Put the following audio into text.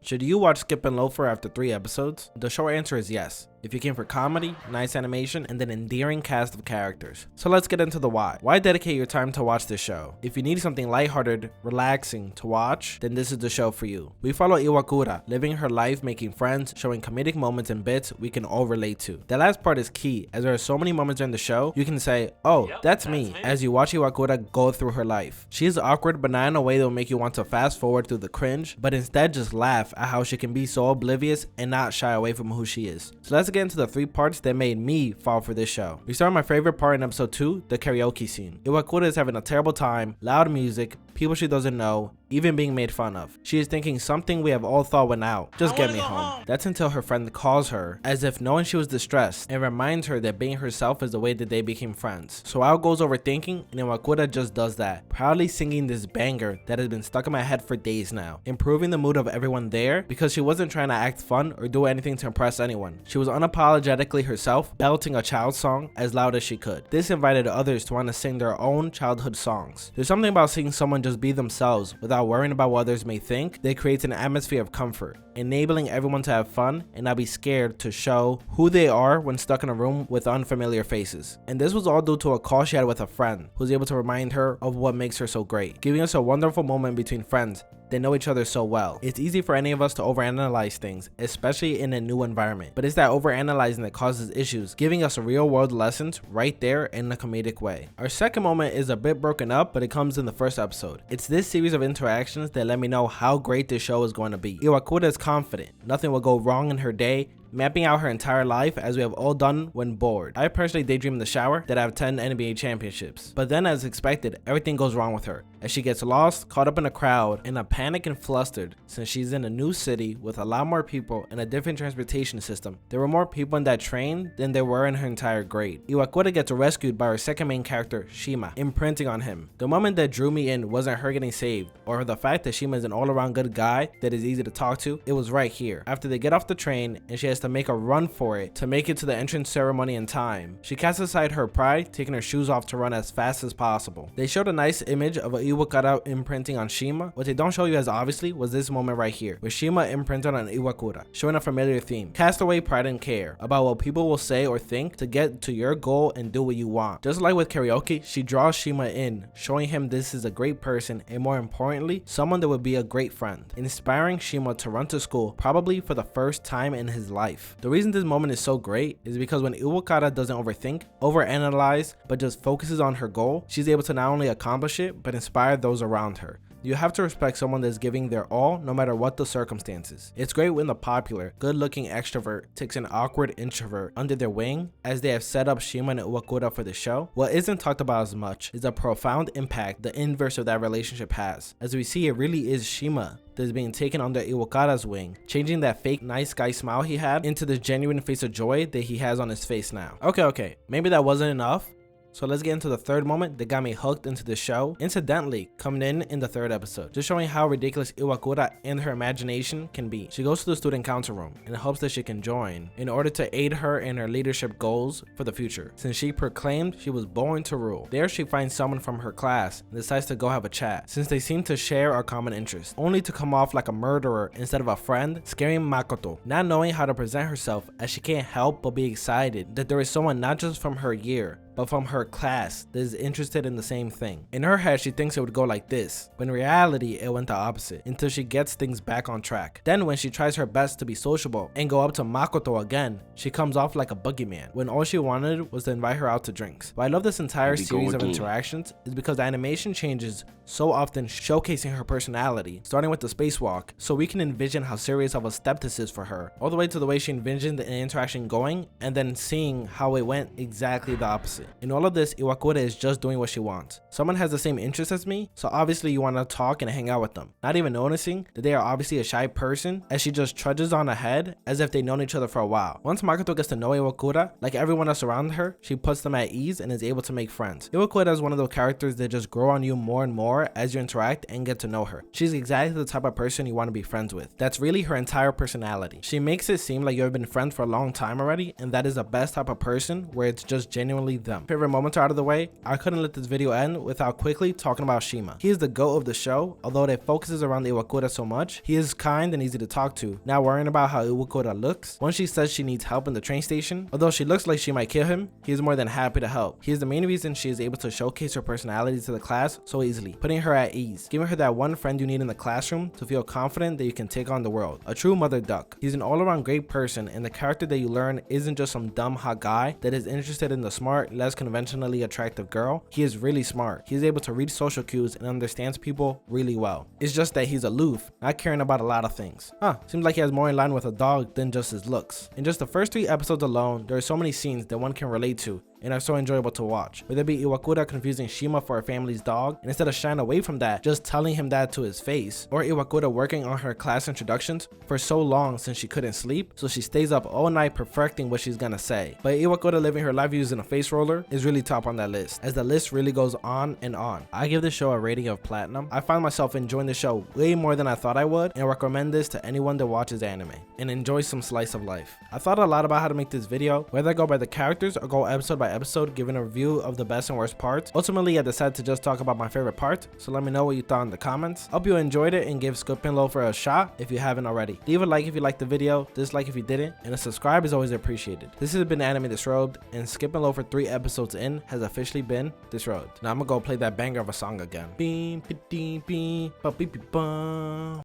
Should you watch Skip and Loafer after 3 episodes? The short answer is yes, if you came for comedy, nice animation, and an endearing cast of characters. So let's get into the why. Why dedicate your time to watch this show? If you need something lighthearted, relaxing to watch, then this is the show for you. We follow Iwakura, living her life, making friends, showing comedic moments and bits we can all relate to. The last part is key, as there are so many moments in the show, you can say, oh, that's me, as you watch Iwakura go through her life. She is awkward, but not in a way that will make you want to fast forward through the cringe, but instead just laugh at how she can be so oblivious and not shy away from who she is. So let's get into the 3 parts that made me fall for this show. We start with my favorite part in episode 2, the karaoke scene. Iwakura is having a terrible time, loud music, people she doesn't know, even being made fun of. She is thinking something we have all thought went out. Just get me home. That's until her friend calls her, as if knowing she was distressed, and reminds her that being herself is the way that they became friends. So out goes overthinking, and Iwakura just does that, proudly singing this banger that has been stuck in my head for days now, improving the mood of everyone there because she wasn't trying to act fun or do anything to impress anyone. She was unapologetically herself, belting a child song as loud as she could. This invited others to want to sing their own childhood songs. There's something about seeing someone just be themselves without worrying about what others may think that creates an atmosphere of comfort, enabling everyone to have fun and not be scared to show who they are when stuck in a room with unfamiliar faces. And this was all due to a call she had with a friend who was able to remind her of what makes her so great, giving us a wonderful moment between friends that know each other so well. It's easy for any of us to overanalyze things, especially in a new environment, but it's that overanalyzing that causes issues, giving us real world lessons right there in a comedic way. Our second moment is a bit broken up, but it comes in the first episode. It's this series of interactions that let me know how great this show is going to be. Iwakura is confident, nothing will go wrong in her day, mapping out her entire life as we have all done when bored. I personally daydream in the shower that I have 10 NBA championships. But then as expected, everything goes wrong with her, as she gets lost, caught up in a crowd, and a panic and flustered since she's in a new city with a lot more people and a different transportation system. There were more people in that train than there were in her entire grade. Iwakura gets rescued by her second main character, Shima, imprinting on him. The moment that drew me in wasn't her getting saved, or the fact that Shima is an all-around good guy that is easy to talk to. It was right here. After they get off the train and she has to make a run for it to make it to the entrance ceremony in time, she casts aside her pride, taking her shoes off to run as fast as possible. They showed a nice image of Iwakura imprinting on Shima. What they don't show you as obviously was this moment right here, where Shima imprinted on Iwakura, showing a familiar theme. Cast away pride and care about what people will say or think to get to your goal and do what you want. Just like with karaoke, she draws Shima in, showing him this is a great person and more importantly, someone that would be a great friend, inspiring Shima to run to school probably for the first time in his life. The reason this moment is so great is because when Iwakura doesn't overthink, overanalyze, but just focuses on her goal, she's able to not only accomplish it, but inspire those around her. You have to respect someone that's giving their all no matter what the circumstances. It's great when the popular, good-looking extrovert takes an awkward introvert under their wing, as they have set up Shima and Iwakura for the show. What isn't talked about as much is the profound impact the inverse of that relationship has, as we see it really is Shima that is being taken under Iwakura's wing, changing that fake nice guy smile he had into this genuine face of joy that he has on his face now. Okay, maybe that wasn't enough. So let's get into the third moment that got me hooked into the show, incidentally coming in the third episode, just showing how ridiculous Iwakura and her imagination can be. She goes to the student council room in hopes that she can join in order to aid her in her leadership goals for the future, since she proclaimed she was born to rule. There she finds someone from her class and decides to go have a chat, since they seem to share a common interest, only to come off like a murderer instead of a friend, scaring Makoto, not knowing how to present herself, as she can't help but be excited that there is someone not just from her year, but from her class that is interested in the same thing. In her head, she thinks it would go like this, but in reality, it went the opposite, until she gets things back on track. Then when she tries her best to be sociable and go up to Makoto again, she comes off like a boogeyman, when all she wanted was to invite her out to drinks. Why I love this entire series of interactions is because the animation changes so often, showcasing her personality, starting with the spacewalk, so we can envision how serious of a step this is for her, all the way to the way she envisioned the interaction going, and then seeing how it went exactly the opposite. In all of this, Iwakura is just doing what she wants. Someone has the same interests as me, so obviously you want to talk and hang out with them, not even noticing that they are obviously a shy person, as she just trudges on ahead as if they've known each other for a while. Once Makoto gets to know Iwakura, like everyone else around her, she puts them at ease and is able to make friends. Iwakura is one of those characters that just grow on you more and more more as you interact and get to know her. She's exactly the type of person you want to be friends with. That's really her entire personality. She makes it seem like you've been friends for a long time already, and that is the best type of person where it's just genuinely them. Favorite moments are out of the way, I couldn't let this video end without quickly talking about Shima. He is the GOAT of the show. Although it focuses around Iwakura so much, he is kind and easy to talk to, not worrying about how Iwakura looks. When she says she needs help in the train station, although she looks like she might kill him, he is more than happy to help. He is the main reason she is able to showcase her personality to the class so easily, putting her at ease, giving her that one friend you need in the classroom to feel confident that you can take on the world. A true mother duck. He's an all-around great person, and the character that you learn isn't just some dumb hot guy that is interested in the smart, less conventionally attractive girl. He is really smart. He is able to read social cues and understands people really well. It's just that he's aloof, not caring about a lot of things. Seems like he has more in line with a dog than just his looks. In just the first 3 episodes alone, there are so many scenes that one can relate to and are so enjoyable to watch. Whether it be Iwakura confusing Shima for her family's dog, and instead of shying away from that, just telling him that to his face, or Iwakura working on her class introductions for so long since she couldn't sleep, so she stays up all night perfecting what she's gonna say. But Iwakura living her life using a face roller is really top on that list, as the list really goes on and on. I give this show a rating of platinum. I find myself enjoying the show way more than I thought I would, and recommend this to anyone that watches anime and enjoys some slice of life. I thought a lot about how to make this video, whether I go by the characters or go episode by episode giving a review of the best and worst parts. Ultimately, I decided to just talk about my favorite parts, so let me know what you thought in the comments. Hope you enjoyed it and give Skipping Loafer a shot if you haven't already. Leave a like if you liked the video, dislike if you didn't, and a subscribe is always appreciated. This has been Anime Disrobed, and Skipping Loafer 3 episodes in has officially been disrobed. Now I'm gonna go play that banger of a song again. Beep, beep, beep, beep, beep, beep, beep.